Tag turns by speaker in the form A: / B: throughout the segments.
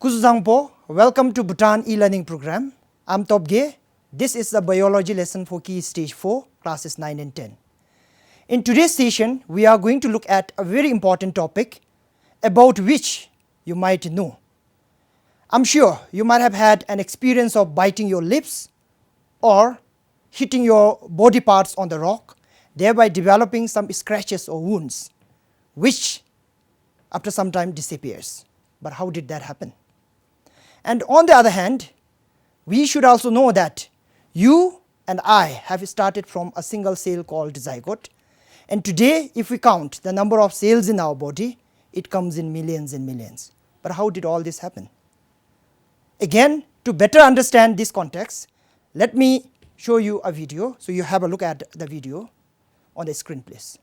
A: Kuzuzangpo, welcome to Bhutan e-learning program. I'm Topge. This is the biology lesson for Key Stage 4, classes 9 and 10. In today's session, we are going to look at a very important topic about which you might know. I'm sure you might have had an experience of biting your lips or hitting your body parts on the rock, thereby developing some scratches or wounds, which after some time disappears. But how did that happen? And on the other hand, we should also know that you and I have started from a single cell called zygote. And today, if we count the number of cells in our body, it comes in millions and millions. But how did all this happen? Again, to better understand this context, let me show you a video. So you have a look at the video on the screen, please.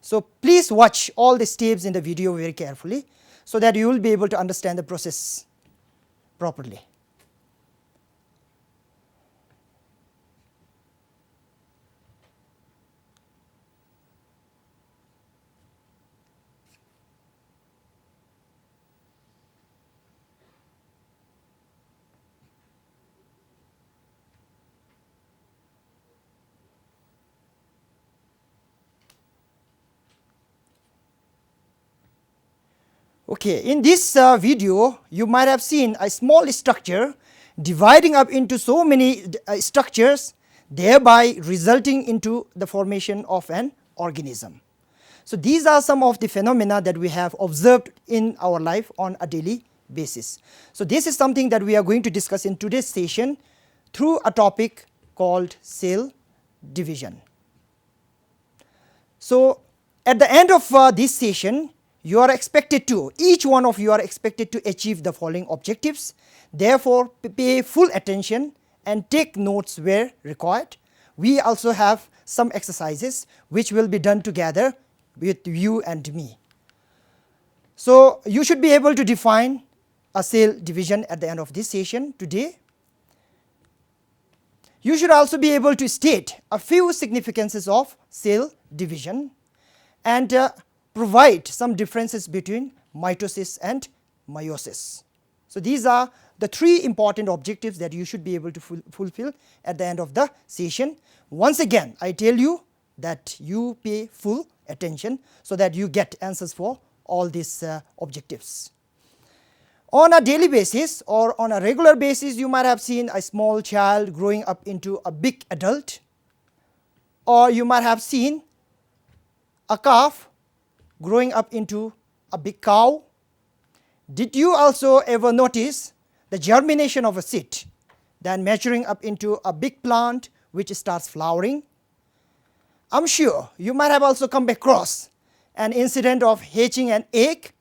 A: So please watch all the steps in the video very carefully so that you will be able to understand the process properly. Okay, in this video, you might have seen a small structure dividing up into so many structures, thereby resulting into the formation of an organism. So these are some of the phenomena that we have observed in our life on a daily basis. So this is something that we are going to discuss in today's session through a topic called cell division. So at the end of this session, each one of you are expected to achieve the following objectives. Therefore, pay full attention and take notes where required. We also have some exercises which will be done together with you and me. So you should be able to define a cell division at the end of this session today. You should also be able to state a few significances of cell division and provide some differences between mitosis and meiosis. So these are the three important objectives that you should be able to fulfill at the end of the session. Once again, I tell you that you pay full attention so that you get answers for all these objectives. On a daily basis or on a regular basis, you might have seen a small child growing up into a big adult, or you might have seen a calf growing up into a big cow. Did you also ever notice the germination of a seed, then maturing up into a big plant which starts flowering? I'm sure you might have also come across an incident of hatching an egg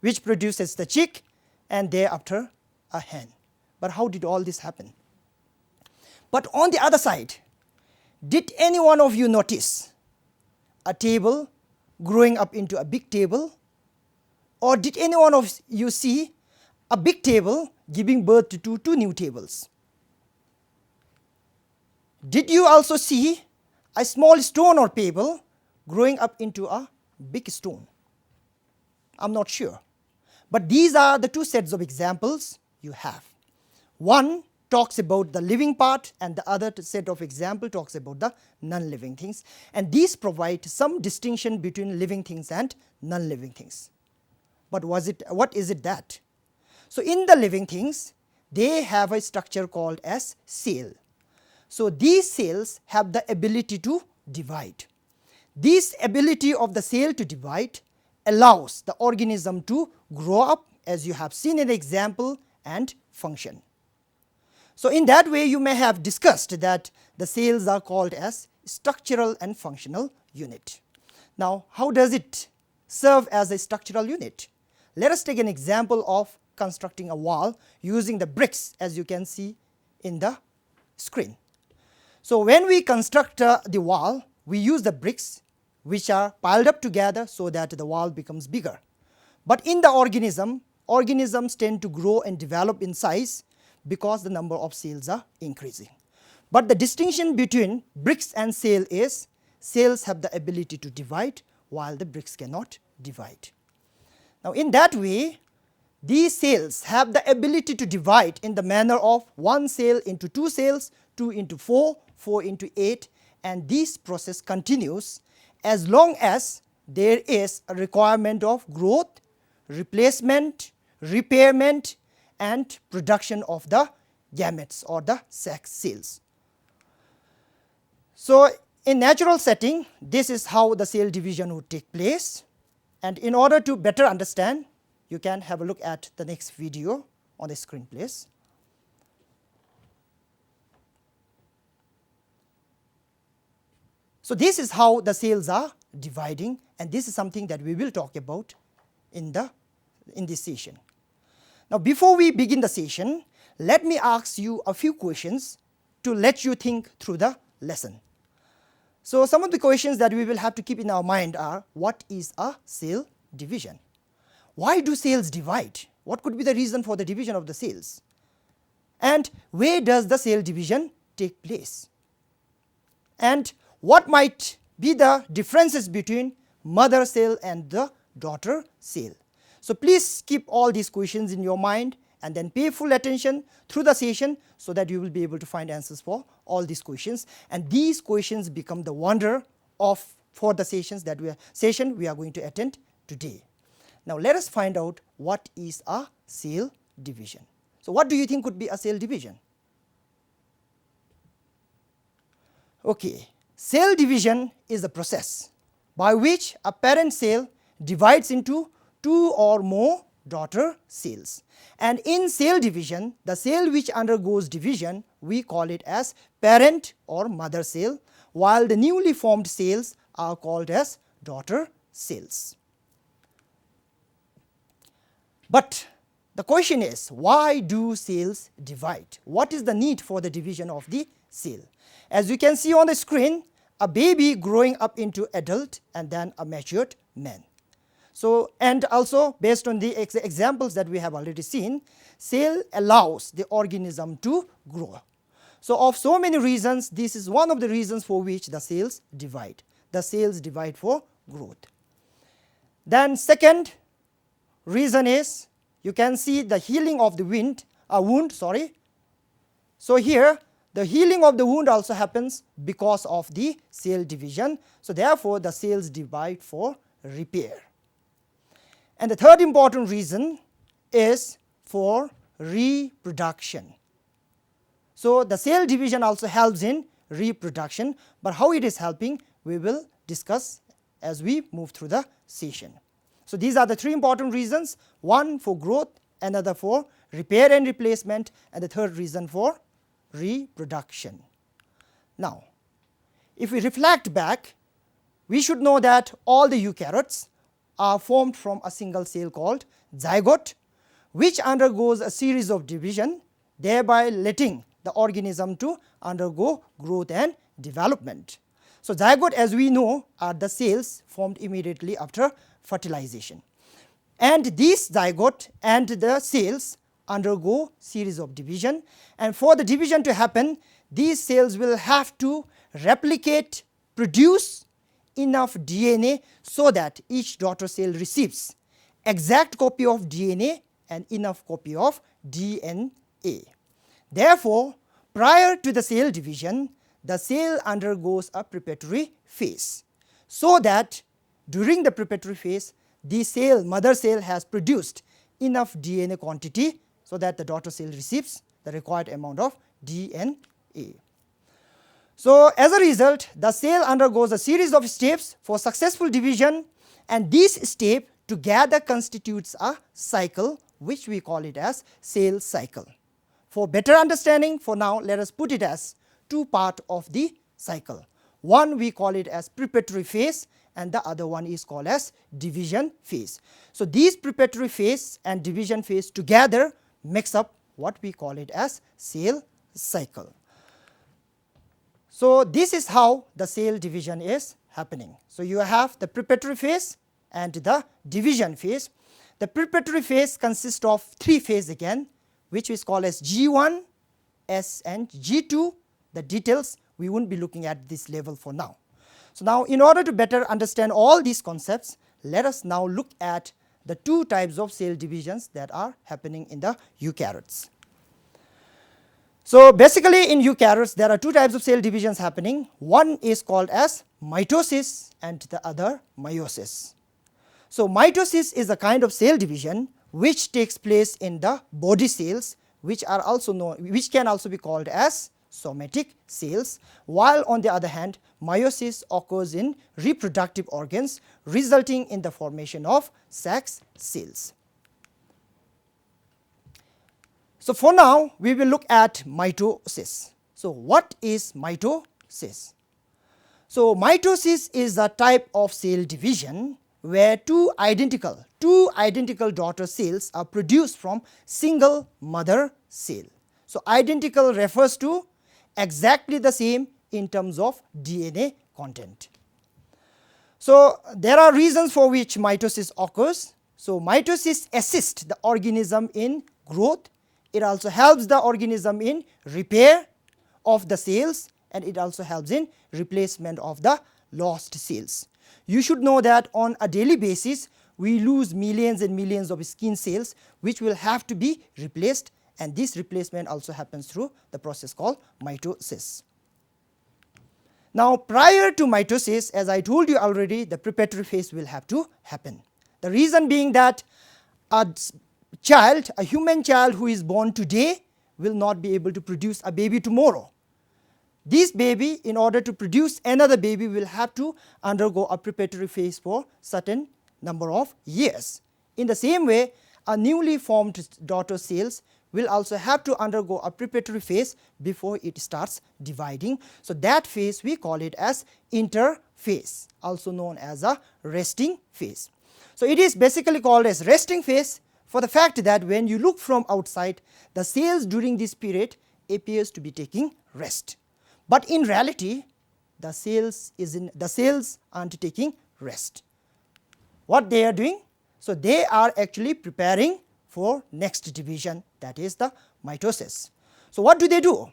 A: which produces the chick and thereafter a hen. But how did all this happen? But on the other side, did any one of you notice a table growing up into a big table? Or did any one of you see a big table giving birth to two new tables? Did you also see a small stone or pebble growing up into a big stone? I'm not sure. But these are the two sets of examples you have. One talks about the living part and the other set of example talks about the non-living things, and these provide some distinction between living things and non-living things. But what is it that? So in the living things, they have a structure called as cell. So these cells have the ability to divide. This ability of the cell to divide allows the organism to grow up, as you have seen in the example, and function. So in that way, you may have discussed that the cells are called as structural and functional unit. Now, how does it serve as a structural unit? Let us take an example of constructing a wall using the bricks, as you can see in the screen. So when we construct the wall, we use the bricks which are piled up together so that the wall becomes bigger. But in the organisms tend to grow and develop in size because the number of cells are increasing. But the distinction between bricks and cell is cells have the ability to divide while the bricks cannot divide. Now in that way, these cells have the ability to divide in the manner of one cell into two cells, 2 into 4, 4 into 8, and this process continues as long as there is a requirement of growth, replacement, repairment, and production of the gametes or the sex cells. So in natural setting, this is how the cell division would take place, and in order to better understand, you can have a look at the next video on the screen, please. So this is how the cells are dividing, and this is something that we will talk about in this session. Now before we begin the session, let me ask you a few questions to let you think through the lesson. So some of the questions that we will have to keep in our mind are, what is a cell division? Why do cells divide? What could be the reason for the division of the cells? And where does the cell division take place? And what might be the differences between mother cell and the daughter cell? So please keep all these questions in your mind and then pay full attention through the session so that you will be able to find answers for all these questions. And these questions become the wonder for the session we are going to attend today. Now let us find out what is a cell division. So what do you think could be a cell division? Okay, cell division is a process by which a parent cell divides into two or more daughter cells. And in cell division, the cell which undergoes division, we call it as parent or mother cell, while the newly formed cells are called as daughter cells. But the question is, why do cells divide? What is the need for the division of the cell? As you can see on the screen, a baby growing up into adult and then a matured man. So, and also based on the examples that we have already seen, cell allows the organism to grow. So of so many reasons, this is one of the reasons for which the cells divide. The cells divide for growth. Then second reason is, you can see the healing of the wound. So here the healing of the wound also happens because of the cell division. So therefore the cells divide for repair. And the third important reason is for reproduction. So the cell division also helps in reproduction, but how it is helping we will discuss as we move through the session. So these are the three important reasons, one for growth, another for repair and replacement, and the third reason for reproduction. Now, if we reflect back, we should know that all the eukaryotes are formed from a single cell called zygote, which undergoes a series of division, thereby letting the organism to undergo growth and development. So zygote, as we know, are the cells formed immediately after fertilization. And these zygote and the cells undergo series of division, and for the division to happen, these cells will have to replicate, produce enough DNA so that each daughter cell receives exact copy of DNA and enough copy of DNA. Therefore, prior to the cell division, the cell undergoes a preparatory phase, so that during the preparatory phase, the mother cell has produced enough DNA quantity so that the daughter cell receives the required amount of DNA. So as a result, the cell undergoes a series of steps for successful division, and this step together constitutes a cycle which we call it as cell cycle. For better understanding, for now let us put it as two parts of the cycle. One we call it as preparatory phase, and the other one is called as division phase. So these preparatory phase and division phase together makes up what we call it as cell cycle. So this is how the cell division is happening. So you have the preparatory phase and the division phase. The preparatory phase consists of three phases again, which is called as G1, S and G2. the details we won't be looking at this level for now. So now in order to better understand all these concepts, let us now look at the two types of cell divisions that are happening in the eukaryotes. So basically in eukaryotes there are two types of cell divisions happening. One is called as mitosis and the other meiosis. So mitosis is a kind of cell division which takes place in the body cells, which can also be called as somatic cells, while on the other hand meiosis occurs in reproductive organs, resulting in the formation of sex cells. So for now we will look at mitosis. So what is mitosis? So mitosis is a type of cell division where two identical daughter cells are produced from single mother cell. So identical refers to exactly the same in terms of DNA content. So there are reasons for which mitosis occurs. So mitosis assists the organism in growth. It also helps the organism in repair of the cells, and it also helps in replacement of the lost cells. You should know that on a daily basis we lose millions and millions of skin cells which will have to be replaced, and this replacement also happens through the process called mitosis. Now prior to mitosis, as I told you already, the preparatory phase will have to happen. The reason being that a human child who is born today will not be able to produce a baby tomorrow. This baby, in order to produce another baby, will have to undergo a preparatory phase for certain number of years. In the same way, a newly formed daughter cells will also have to undergo a preparatory phase before it starts dividing. So that phase we call it as interphase, also known as a resting phase. So it is basically called as resting phase for the fact that when you look from outside, the cells during this period appears to be taking rest. But in reality, the cells aren't taking rest. What they are doing? So they are actually preparing for next division, that is the mitosis. So what do they do?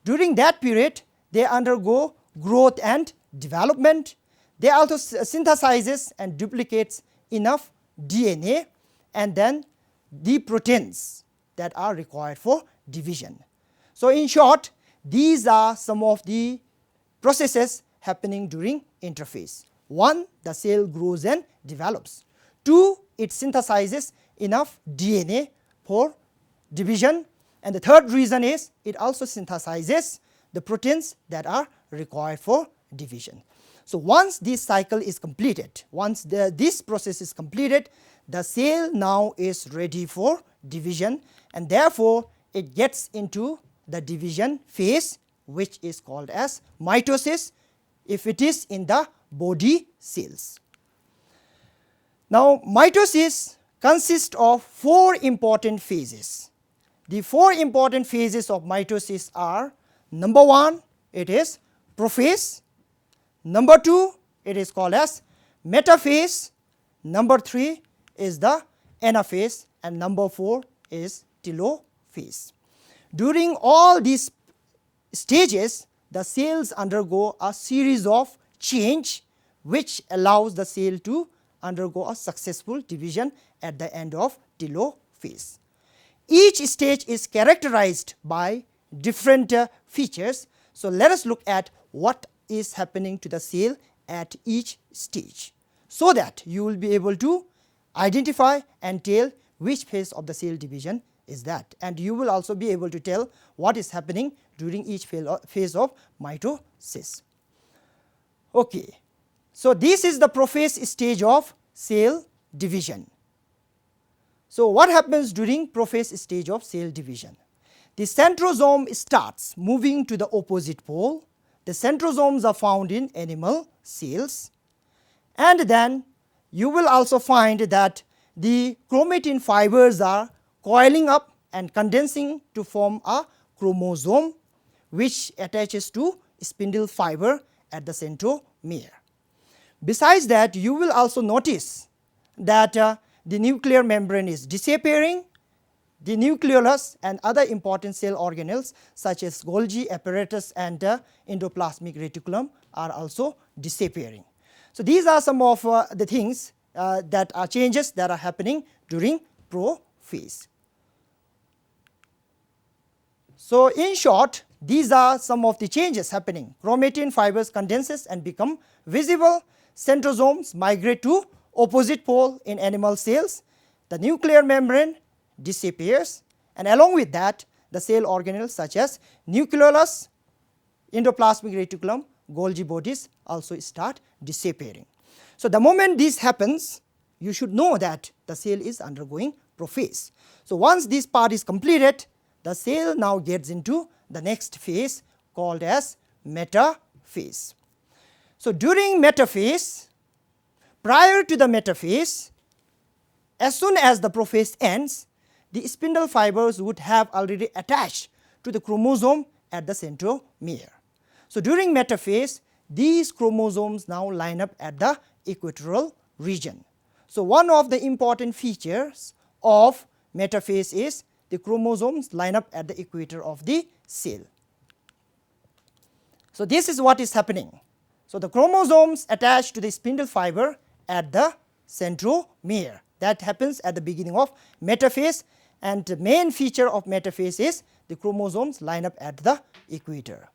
A: During that period, they undergo growth and development. They also synthesizes and duplicates enough DNA and then the proteins that are required for division. So in short, these are some of the processes happening during interphase. 1. The cell grows and develops. 2. It synthesizes enough DNA for division. And the third reason is it also synthesizes the proteins that are required for division. So once this cycle is completed, once this process is completed, the cell now is ready for division, and therefore it gets into the division phase, which is called as mitosis if it is in the body cells. Now mitosis consists of 4 important phases. The 4 important phases of mitosis are: number 1, it is prophase; number 2, it is called as metaphase; number 3 is the anaphase, and number 4 is telophase. During all these stages, the cells undergo a series of change which allows the cell to undergo a successful division at the end of telophase. Each stage is characterized by different features. So let us look at what is happening to the cell at each stage, so that you will be able to identify and tell which phase of the cell division is that, and you will also be able to tell what is happening during each phase of mitosis. Okay, so this is the prophase stage of cell division. So what happens during prophase stage of cell division? The centrosome starts moving to the opposite pole. The centrosomes are found in animal cells, and then you will also find that the chromatin fibers are coiling up and condensing to form a chromosome, which attaches to spindle fiber at the centromere. Besides that, you will also notice that the nuclear membrane is disappearing, the nucleolus and other important cell organelles such as Golgi apparatus and endoplasmic reticulum are also disappearing. So these are some of the things that are changes that are happening during prophase. So in short, these are some of the changes happening. Chromatin fibers condenses and become visible. Centrosomes migrate to opposite pole in animal cells. The nuclear membrane disappears, and along with that the cell organelles such as nucleolus, endoplasmic reticulum, Golgi bodies also start disappearing. So the moment this happens, you should know that the cell is undergoing prophase. So once this part is completed, the cell now gets into the next phase called as metaphase. So during metaphase, prior to the metaphase, as soon as the prophase ends, the spindle fibers would have already attached to the chromosome at the centromere. So during metaphase, these chromosomes now line up at the equatorial region. So one of the important features of metaphase is the chromosomes line up at the equator of the cell. So this is what is happening. So the chromosomes attach to the spindle fiber at the centromere. That happens at the beginning of metaphase, and the main feature of metaphase is the chromosomes line up at the equator.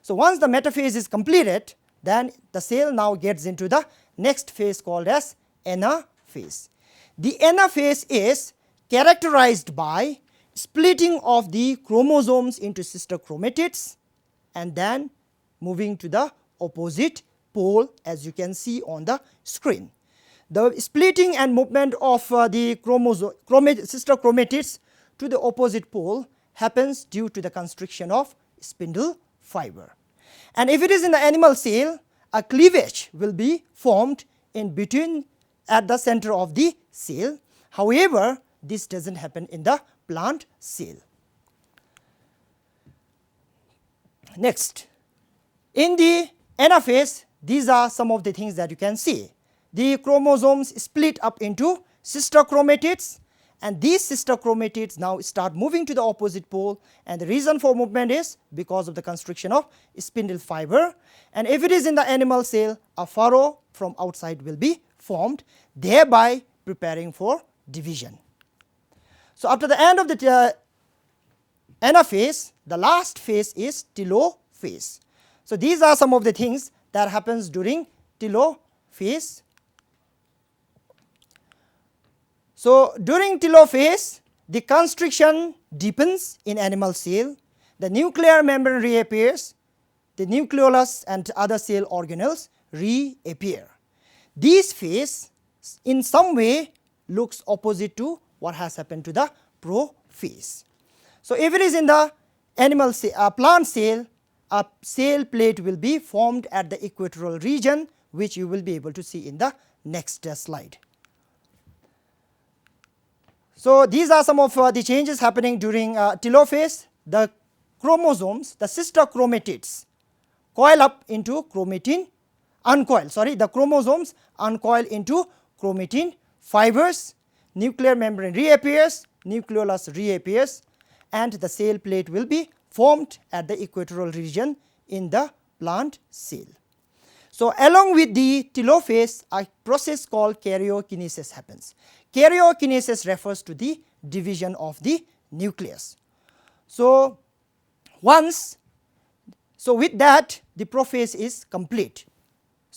A: So once the metaphase is completed, then the cell now gets into the next phase called as anaphase. The anaphase is characterized by splitting of the chromosomes into sister chromatids and then moving to the opposite pole, as you can see on the screen. The splitting and movement of the sister chromatids to the opposite pole happens due to the constriction of spindle fiber. And if it is in the animal cell, a cleavage will be formed in between at the center of the cell. However, this does not happen in the plant cell. Next, in the anaphase, these are some of the things that you can see. The chromosomes split up into sister chromatids, and these sister chromatids now start moving to the opposite pole, and the reason for movement is because of the constriction of spindle fiber. And if it is in the animal cell, a furrow from outside will be formed, thereby preparing for division. So after the end of the anaphase, the last phase is telophase. So these are some of the things that happens during telophase. So during telophase, the constriction deepens in animal cell, the nuclear membrane reappears, the nucleolus and other cell organelles reappear. This phase in some way looks opposite to what has happened to the prophase. So if it is in the animal cell, plant cell, a cell plate will be formed at the equatorial region, which you will be able to see in the next slide. So these are some of the changes happening during telophase. The chromosomes, the sister chromatids, coil up into the chromosomes uncoil into chromatin fibers, nuclear membrane reappears, nucleolus reappears, and the cell plate will be formed at the equatorial region in the plant cell. So along with the telophase, a process called karyokinesis happens. Karyokinesis refers to the division of the nucleus. So with that, the prophase is complete.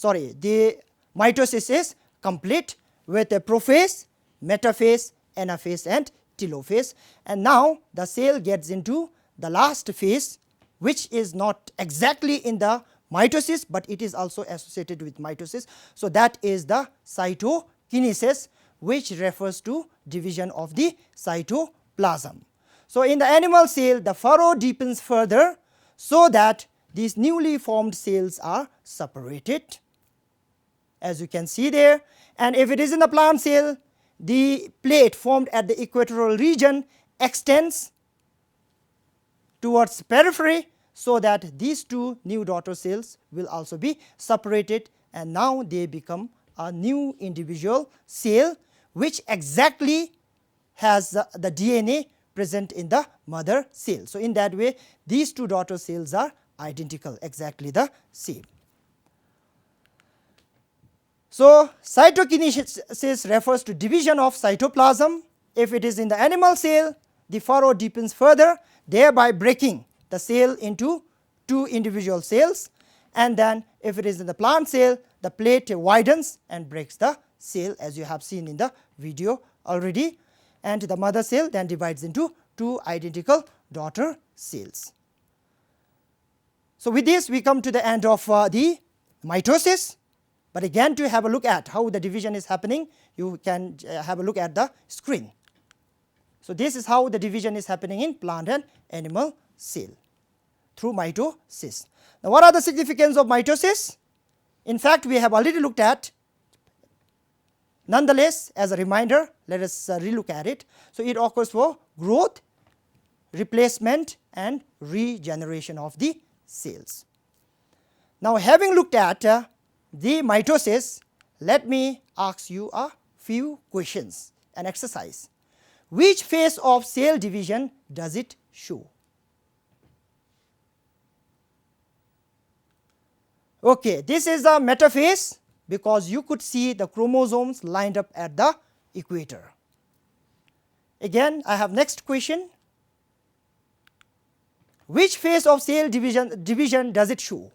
A: The mitosis is complete with a prophase, metaphase, anaphase and telophase, and now the cell gets into the last phase, which is not exactly in the mitosis, but it is also associated with mitosis. So that is the cytokinesis, which refers to division of the cytoplasm. So in the animal cell, the furrow deepens further so that these newly formed cells are separated, as you can see there. And if it is in the plant cell, the plate formed at the equatorial region extends towards periphery, so that these two new daughter cells will also be separated, and now they become a new individual cell which exactly has the DNA present in the mother cell. So, in that way these two daughter cells are identical, exactly the same. So, cytokinesis refers to division of cytoplasm. If it is in the animal cell, the furrow deepens further, thereby breaking the cell into two individual cells, and then if it is in the plant cell, the plate widens and breaks the cell, as you have seen in the video already, and the mother cell then divides into two identical daughter cells. So, with this we come to the end of the mitosis. But again, to have a look at how the division is happening, you can have a look at the screen. So, this is how the division is happening in plant and animal cell through mitosis. Now, what are the significance of mitosis? In fact, we have already looked at. Nonetheless, as a reminder, let us relook at it. So, it occurs for growth, replacement and regeneration of the cells. Now, having looked at the mitosis, let me ask you a few questions, an exercise. Which phase of cell division does it show? Okay, this is the metaphase, because you could see the chromosomes lined up at the equator. Again, I have next question. Which phase of cell division does it show?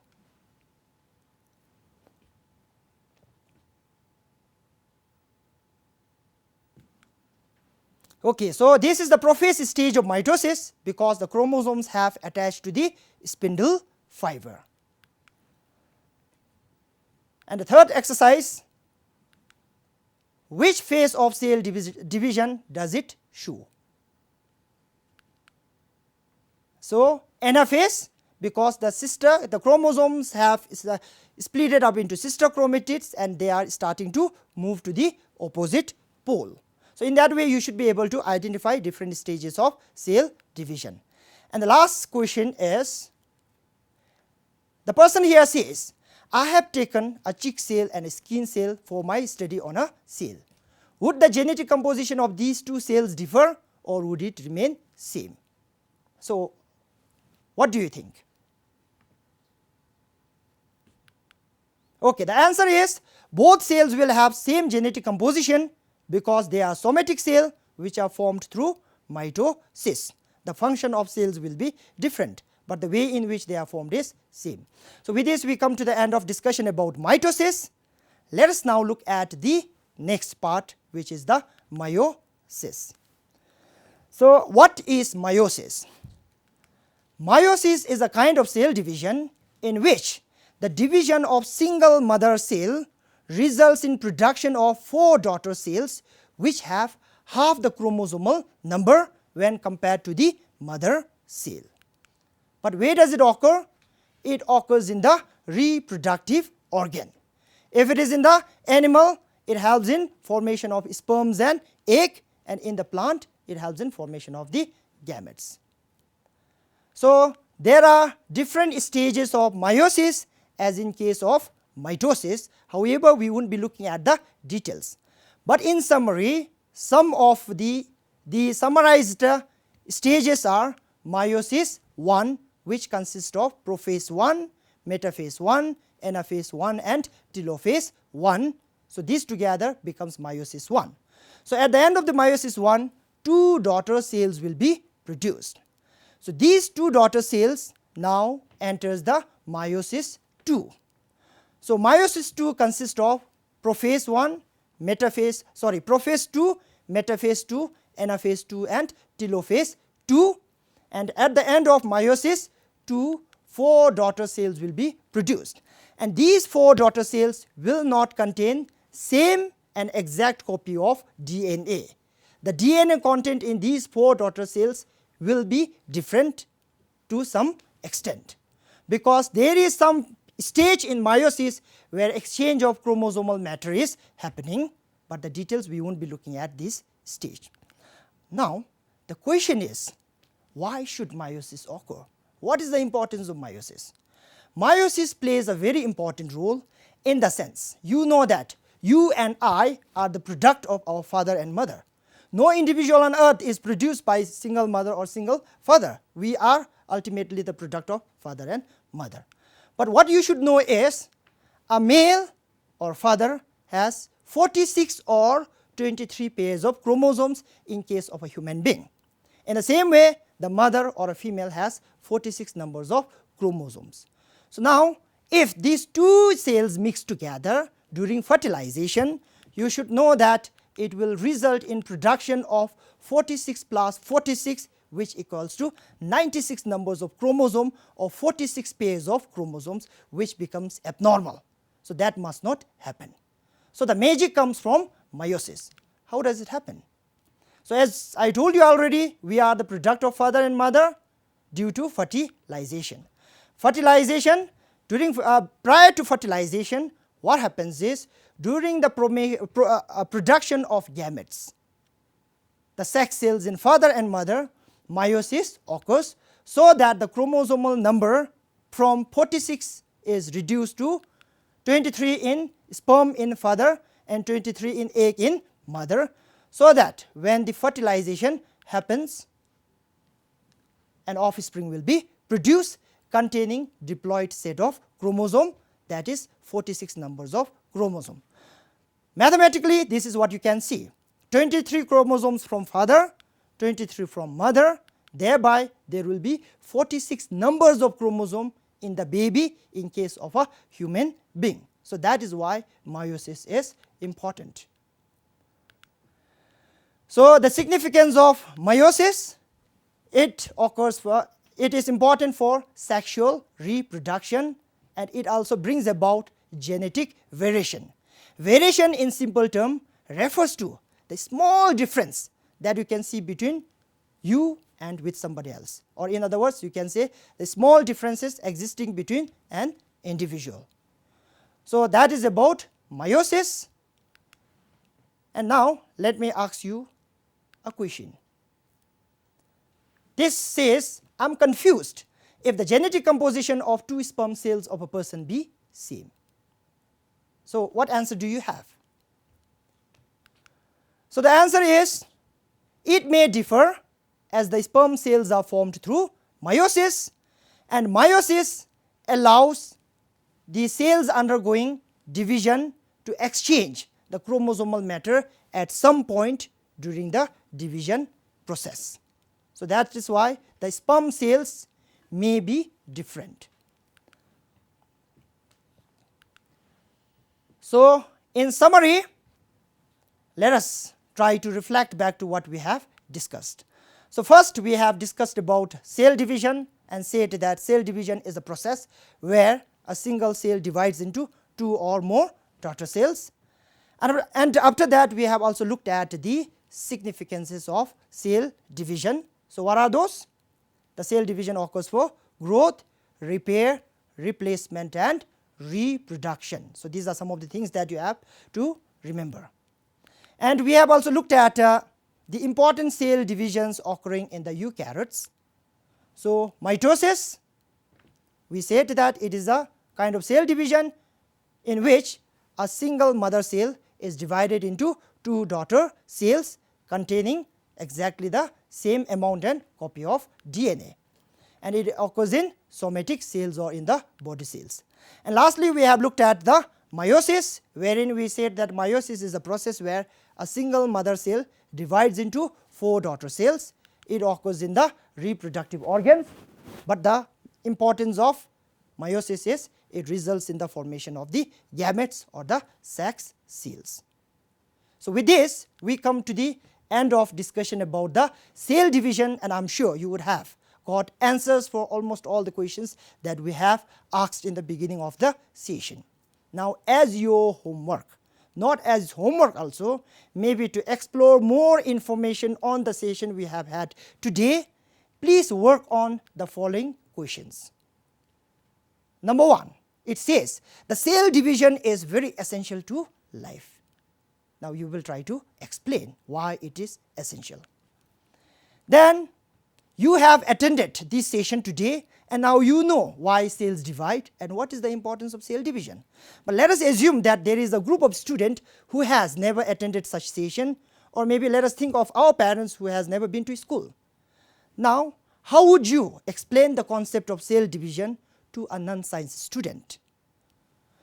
A: Okay, so this is the prophase stage of mitosis, because the chromosomes have attached to the spindle fiber. And the third exercise, which phase of cell division does it show? So, anaphase, because the chromosomes have split up into sister chromatids and they are starting to move to the opposite pole. So, in that way you should be able to identify different stages of cell division. And the last question is, the person here says, I have taken a cheek cell and a skin cell for my study on a cell. Would the genetic composition of these two cells differ, or would it remain same? So, what do you think? Okay, the answer is both cells will have same genetic composition, because they are somatic cells which are formed through mitosis. The function of cells will be different, but the way in which they are formed is same. So, with this we come to the end of discussion about mitosis. Let us now look at the next part, which is the meiosis. So, what is meiosis? Meiosis is a kind of cell division in which the division of single mother cell results in production of 4 daughter cells which have half the chromosomal number when compared to the mother cell. But where does it occur? It occurs in the reproductive organ. If it is in the animal, it helps in formation of sperms and egg, and in the plant it helps in formation of the gametes. So, there are different stages of meiosis as in case of mitosis. However, we won't be looking at the details. But in summary, some of the summarized stages are meiosis 1, which consists of prophase 1, metaphase 1, anaphase 1 and telophase 1. So, these together becomes meiosis 1. So, at the end of the meiosis 1, 2 daughter cells will be produced. So, these 2 daughter cells now enters the meiosis 2. So, meiosis 2 consists of prophase 2, metaphase 2, anaphase 2 and telophase 2, and at the end of meiosis 2, 4 daughter cells will be produced, and these 4 daughter cells will not contain same and exact copy of DNA. The DNA content in these 4 daughter cells will be different to some extent, because there is some stage in meiosis where exchange of chromosomal matter is happening, but the details we won't be looking at this stage. Now, the question is, why should meiosis occur? What is the importance of meiosis? Meiosis plays a very important role in the sense, you know that you and I are the product of our father and mother. No individual on earth is produced by single mother or single father. We are ultimately the product of father and mother. But what you should know is a male or father has 46 or 23 pairs of chromosomes in case of a human being. In the same way, the mother or a female has 46 numbers of chromosomes. So now, if these two cells mix together during fertilization, you should know that it will result in production of 46 plus 46, which equals to 96 numbers of chromosome or 46 pairs of chromosomes, which becomes abnormal. So that must not happen. So the magic comes from meiosis. How does it happen? So as I told you already, we are the product of father and mother due to fertilization. Fertilization, prior to fertilization, what happens is during the production of gametes, the sex cells in father and mother, meiosis occurs so that the chromosomal number from 46 is reduced to 23 in sperm in father and 23 in egg in mother, so that when the fertilization happens, an offspring will be produced containing diploid set of chromosome, that is 46 numbers of chromosome. Mathematically, this is what you can see: 23 chromosomes from father, 23 from mother, thereby there will be 46 numbers of chromosome in the baby in case of a human being. So that is why meiosis is important. So the significance of meiosis, it is important for sexual reproduction, and it also brings about genetic variation. Variation in simple term refers to the small difference that you can see between you and with somebody else, or in other words you can say the small differences existing between an individual. So that is about meiosis. And now let me ask you a question. This says, I am confused if the genetic composition of two sperm cells of a person be same. So what answer do you have? So the answer is, it may differ as the sperm cells are formed through meiosis, and meiosis allows the cells undergoing division to exchange the chromosomal matter at some point during the division process. So that is why the sperm cells may be different. So in summary, let us try to reflect back to what we have discussed. So first we have discussed about cell division and said that cell division is a process where a single cell divides into two or more daughter cells. And after that we have also looked at the significances of cell division. So what are those? The cell division occurs for growth, repair, replacement and reproduction. So these are some of the things that you have to remember. And we have also looked at the important cell divisions occurring in the eukaryotes. So mitosis, we said that it is a kind of cell division in which a single mother cell is divided into two daughter cells containing exactly the same amount and copy of DNA, and it occurs in somatic cells or in the body cells. And lastly, we have looked at the meiosis, wherein we said that meiosis is a process where a single mother cell divides into four daughter cells. It occurs in the reproductive organs, but the importance of meiosis is it results in the formation of the gametes or the sex cells. So with this we come to the end of discussion about the cell division, and I am sure you would have got answers for almost all the questions that we have asked in the beginning of the session. Now as your homework, not as homework also, maybe to explore more information on the session we have had today, please work on the following questions. Number 1, it says the cell division is very essential to life. Now you will try to explain why it is essential. Then you have attended this session today, and now you know why cells divide and what is the importance of cell division. But let us assume that there is a group of students who has never attended such session, Or maybe let us think of our parents who has never been to school. Now, how would you explain the concept of cell division to a non-science student?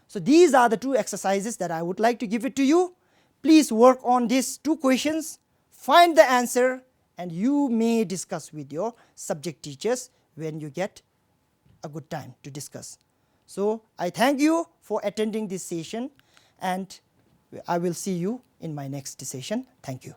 A: So these are the 2 exercises that I would like to give it to you. Please work on these 2 questions, find the answer, and you may discuss with your subject teachers when you get a good time to discuss. So I thank you for attending this session, and I will see you in my next session. Thank you.